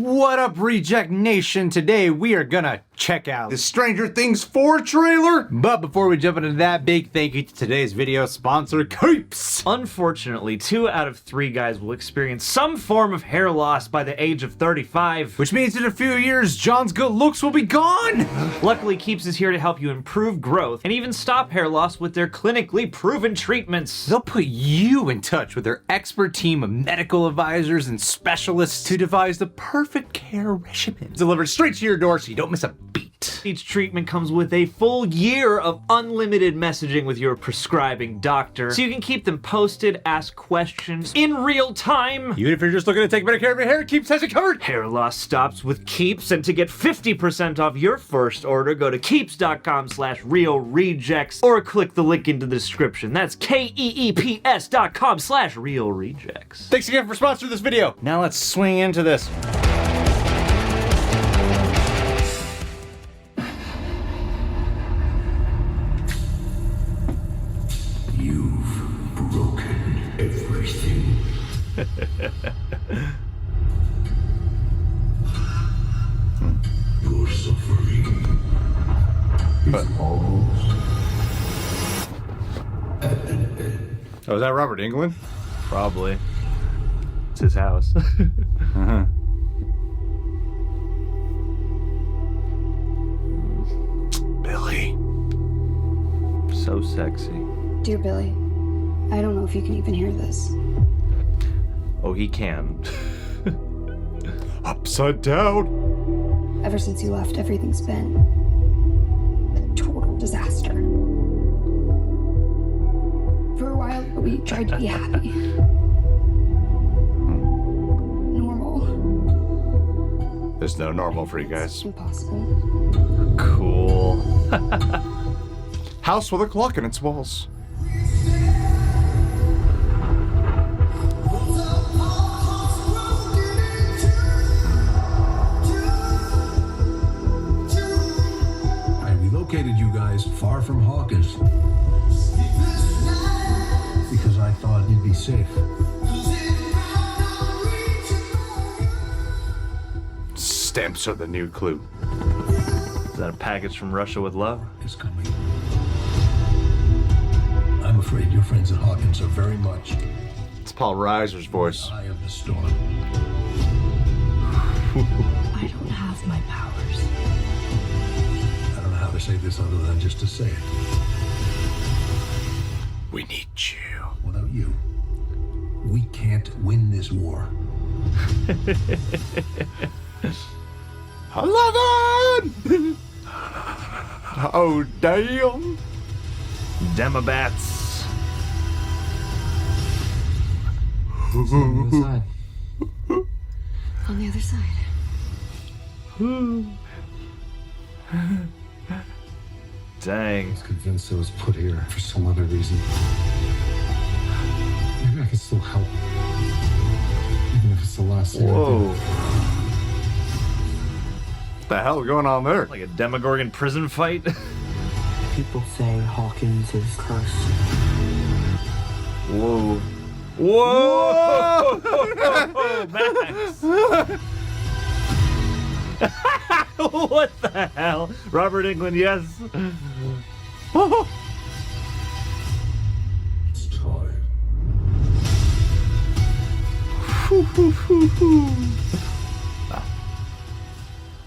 What up, Reject Nation? Today we are gonna check out the Stranger Things 4 trailer. But before we jump into that, big thank you to today's video sponsor, Keeps. Unfortunately, 2 out of 3 guys will experience some form of hair loss by the age of 35. Which means in a few years, John's good looks will be gone. Luckily, Keeps is here to help you improve growth and even stop hair loss with their clinically proven treatments. They'll put you in touch with their expert team of medical advisors and specialists to devise the perfect care regimen delivered straight to your door so you don't miss a beat. Each treatment comes with a full year of unlimited messaging with your prescribing doctor, so you can keep them posted, ask questions in real time. Even if you're just looking to take better care of your hair, Keeps has it covered. Hair loss stops with Keeps, and to get 50% off your first order, go to keeps.com/realrejects or click the link in the description. That's KEEPS.com/realrejects. Thanks again for sponsoring this video. Now let's swing into this. You've broken everything. Your suffering is almost at an end. Oh, is that Robert Englund? Probably. It's his house. Billy. So sexy. Dear Billy, I don't know if you can even hear this. Oh, he can. Upside down. Ever since you left, everything's been a total disaster. For a while, we tried to be happy. Normal. There's no normal for you guys. Impossible. Cool. House with a clock in its walls. I relocated you guys far from Hawkins because I thought you'd be safe. Stamps are the new clue. Is that a package from Russia with love? Is coming. I'm afraid your friends at Hawkins are very much It's Paul Reiser's voice. eye of the storm. I don't have my powers. I don't know how to say this other than just to say it. We need you. Without you, we can't win this war. 11! Oh, damn. Demobats. On the other side. On the other side. Dang. I was convinced I was put here for some other reason. Maybe I can still help. Even if it's the last thing I Whoa. do. What the hell is going on there? Like a Demogorgon prison fight? People say Hawkins is cursed. Whoa. Whoa! Max! What the hell? Robert Englund, yes. It's time.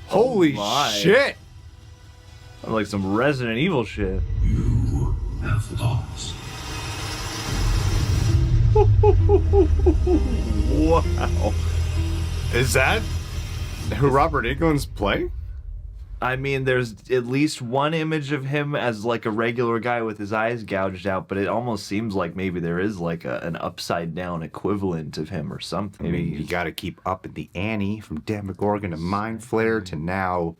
Holy my. shit! Like some Resident Evil shit. You have lost. Wow. Is that who Robert Englund's playing? I mean, there's at least one image of him as like a regular guy with his eyes gouged out, but it almost seems like maybe there is like an upside down equivalent of him or something. I mean, you gotta keep up in the ante from Demogorgon to Mind Flare to now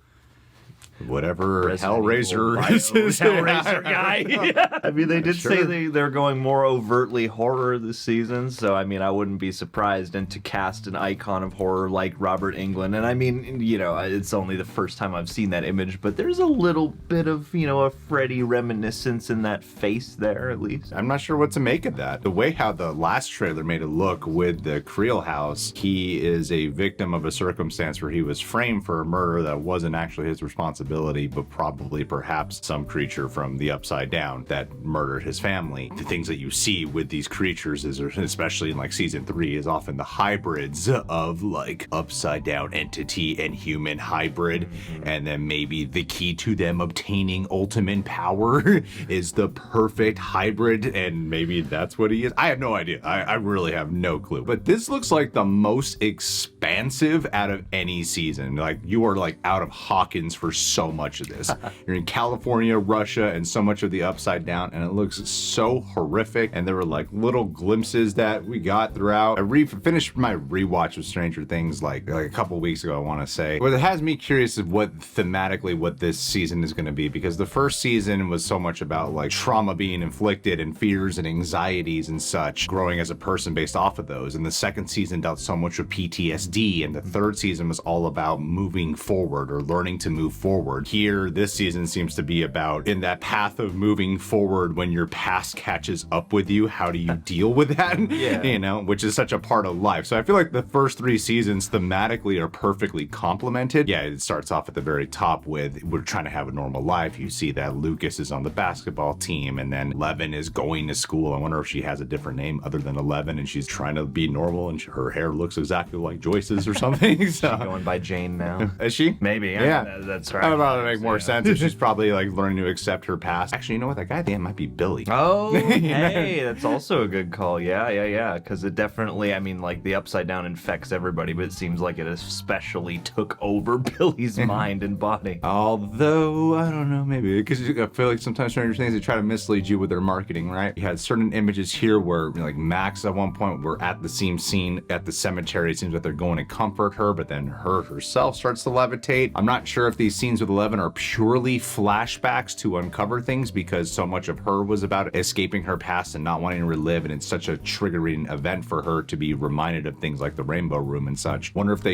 whatever Resident Hellraiser Evil is. Hellraiser guy. I mean, they did say Sure. they're going more overtly horror this season, so I mean, I wouldn't be surprised. And to cast an icon of horror like Robert Englund, and I mean, you know, it's only the first time I've seen that image, but there's a little bit of, you know, a Freddy reminiscence in that face there, at least. I'm not sure what to make of that. The way how the last trailer made it look with the Creel house, he is a victim of a circumstance where he was framed for a murder that wasn't actually his responsibility, but probably perhaps some creature from the Upside Down that murdered his family. The things that you see with these creatures is, especially in like season 3, is often the hybrids of like Upside Down entity and human hybrid, and then maybe the key to them obtaining ultimate power is the perfect hybrid, and maybe that's what he is. I have no idea. I really have no clue. But this looks like the most expansive out of any season. Like, you are like out of Hawkins for so much of this. You're in California, Russia, and so much of the Upside Down, and it looks so horrific. And there were like little glimpses that we got throughout. I finished my rewatch of Stranger Things like a couple weeks ago, I want to say. But it has me curious of what thematically what this season is going to be, because the first season was so much about like trauma being inflicted and fears and anxieties and such, growing as a person based off of those. And the second season dealt so much with PTSD, and the third season was all about moving forward or learning to move forward. Here, this season seems to be about in that path of moving forward when your past catches up with you, how do you deal with that? Yeah. You know, which is such a part of life. So I feel like the first 3 seasons thematically are perfectly complemented. Yeah, it starts off at the very top with we're trying to have a normal life. You see that Lucas is on the basketball team, and then Eleven is going to school. I wonder if she has a different name other than Eleven, and she's trying to be normal, and her hair looks exactly like Joyce's or something. So. Going by Jane now. Is she? Maybe. Yeah. That's right. That would probably make more sense if she's probably like learning to accept her past. Actually, you know what? That guy I think it might be Billy. Oh, hey, that's also a good call. Yeah. Because it definitely, I mean, like the Upside Down infects everybody, but it seems like it especially took over Billy's mind and body. Although, I don't know, maybe, because I feel like sometimes Stranger Things, they try to mislead you with their marketing, right? You had certain images here where, you know, like Max at one point, we're at the same scene at the cemetery. It seems like they're going to comfort her, but then her herself starts to levitate. I'm not sure if these scenes with Eleven are purely flashbacks to uncover things, because so much of her was about escaping her past and not wanting to relive, and it's such a triggering event for her to be reminded of things like the Rainbow Room and such. Wonder if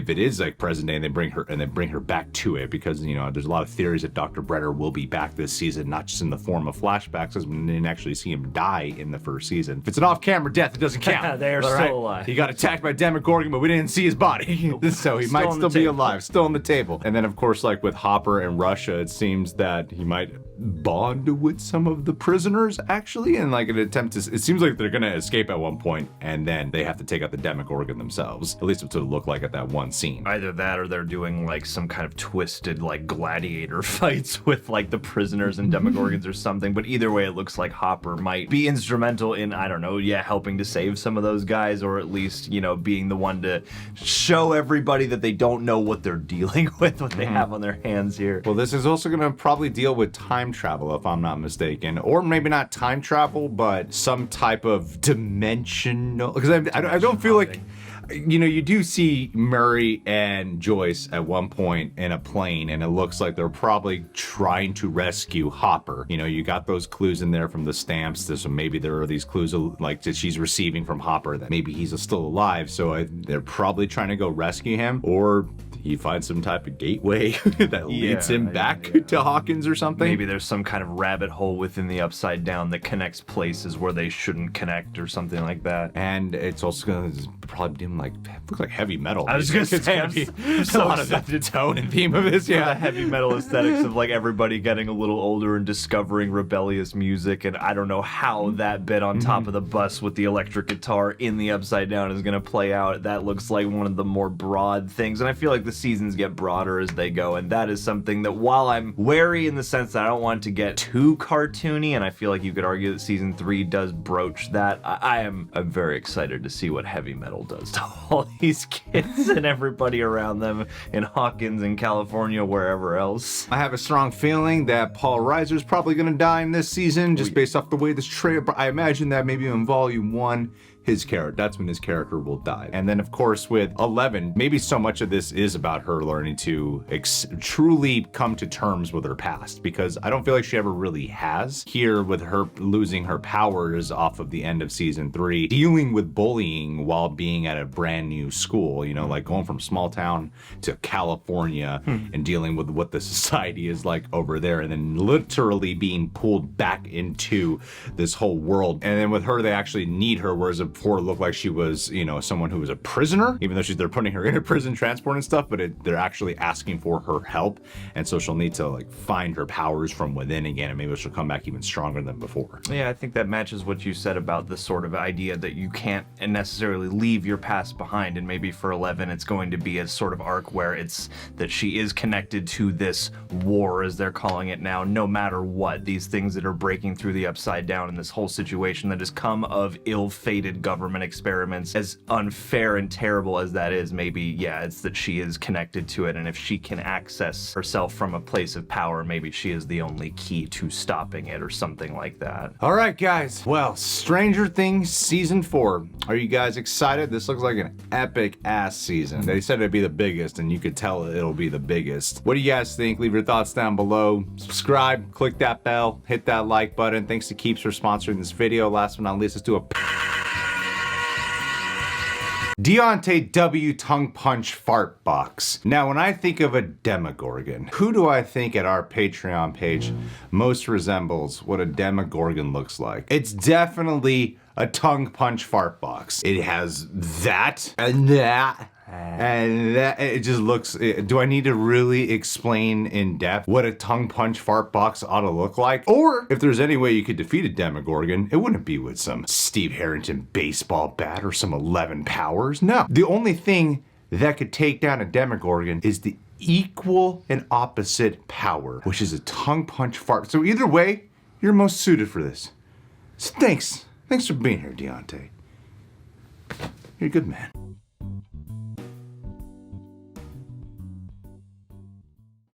it is like present day and they bring her back to it, because, you know, there's a lot of theories that Dr. Brenner will be back this season, not just in the form of flashbacks, because we didn't actually see him die in the first season. If it's an off-camera death, it doesn't count. They are All still alive. He got attacked by Demogorgon, but we didn't see his body. So he might on still the be table. alive, still on the table. And then, of course, like with Hopper and Russia, it seems that he might bond with some of the prisoners, actually, and like an attempt to, it seems like they're gonna escape at one point, and then they have to take out the Demogorgon themselves. At least it's what it looked like at that one scene. Either that or they're doing like some kind of twisted like gladiator fights with like the prisoners and Demogorgons or something. But either way, it looks like Hopper might be instrumental in, I don't know, helping to save some of those guys, or at least, you know, being the one to show everybody that they don't know what they're dealing with, what they have on their hands here. Well, this is also gonna probably deal with time travel, if I'm not mistaken, or maybe not time travel, but some type of dimensional, because I don't feel like, you know, you do see Murray and Joyce at one point in a plane, and it looks like they're probably trying to rescue Hopper. You know, you got those clues in there from the stamps, so maybe there are these clues like that she's receiving from Hopper that maybe he's still alive, so they're probably trying to go rescue him, or he finds some type of gateway that leads him back to Hawkins or something. Maybe there's some kind of rabbit hole within the Upside Down that connects places where they shouldn't connect or something like that. And it's also gonna probably be like, look like heavy metal. I was gonna It's say, gonna be I'm so a lot of the tone and theme of this. The Yeah, heavy metal aesthetics of like everybody getting a little older and discovering rebellious music, and I don't know how that bit on top of the bus with the electric guitar in the Upside Down is gonna play out. That looks like one of the more broad things, and I feel like the seasons get broader as they go, and that is something that, while I'm wary in the sense that I don't want it to get too cartoony, and I feel like you could argue that season 3 does broach that, I'm very excited to see what heavy metal does to all these kids and everybody around them in Hawkins and California, wherever else. I have a strong feeling that Paul Reiser's probably gonna die in this season, just based off the way this trailer. I imagine that maybe in volume 1, his character. That's when his character will die. And then of course with 11, maybe so much of this is about her learning to truly come to terms with her past, because I don't feel like she ever really has. Here with her losing her powers off of the end of season 3, dealing with bullying while being at a brand new school, you know, like going from small town to California and dealing with what the society is like over there, and then literally being pulled back into this whole world. And then with her, they actually need her, whereas before it looked like she was, you know, someone who was a prisoner, even though they're putting her in a prison transport and stuff, but they're actually asking for her help. And so she'll need to like find her powers from within again, and maybe she'll come back even stronger than before. Yeah, I think that matches what you said about the sort of idea that you can't necessarily leave your past behind, and maybe for 11 it's going to be a sort of arc where it's that she is connected to this war, as they're calling it now, no matter what. These things that are breaking through the upside down in this whole situation that has come of ill-fated government experiments, as unfair and terrible as that is, maybe, yeah, it's that she is connected to it, and if she can access herself from a place of power, maybe she is the only key to stopping it or something like that. All right, guys. Well, Stranger Things season 4. Are you guys excited? This looks like an epic ass season. They said it'd be the biggest, and you could tell it'll be the biggest. What do you guys think? Leave your thoughts down below. Subscribe, click that bell, hit that like button. Thanks to Keeps for sponsoring this video. Last but not least, let's do a Deontay W tongue punch fart box. Now, when I think of a Demogorgon, who do I think at our Patreon page most resembles what a Demogorgon looks like? It's definitely a tongue punch fart box. It has that and that. And that, it just looks, do I need to really explain in depth what a tongue punch fart box ought to look like? Or if there's any way you could defeat a Demogorgon, it wouldn't be with some Steve Harrington baseball bat or some 11 powers. No, the only thing that could take down a Demogorgon is the equal and opposite power, which is a tongue punch fart. So either way, you're most suited for this. So thanks for being here, Deontay. You're a good man.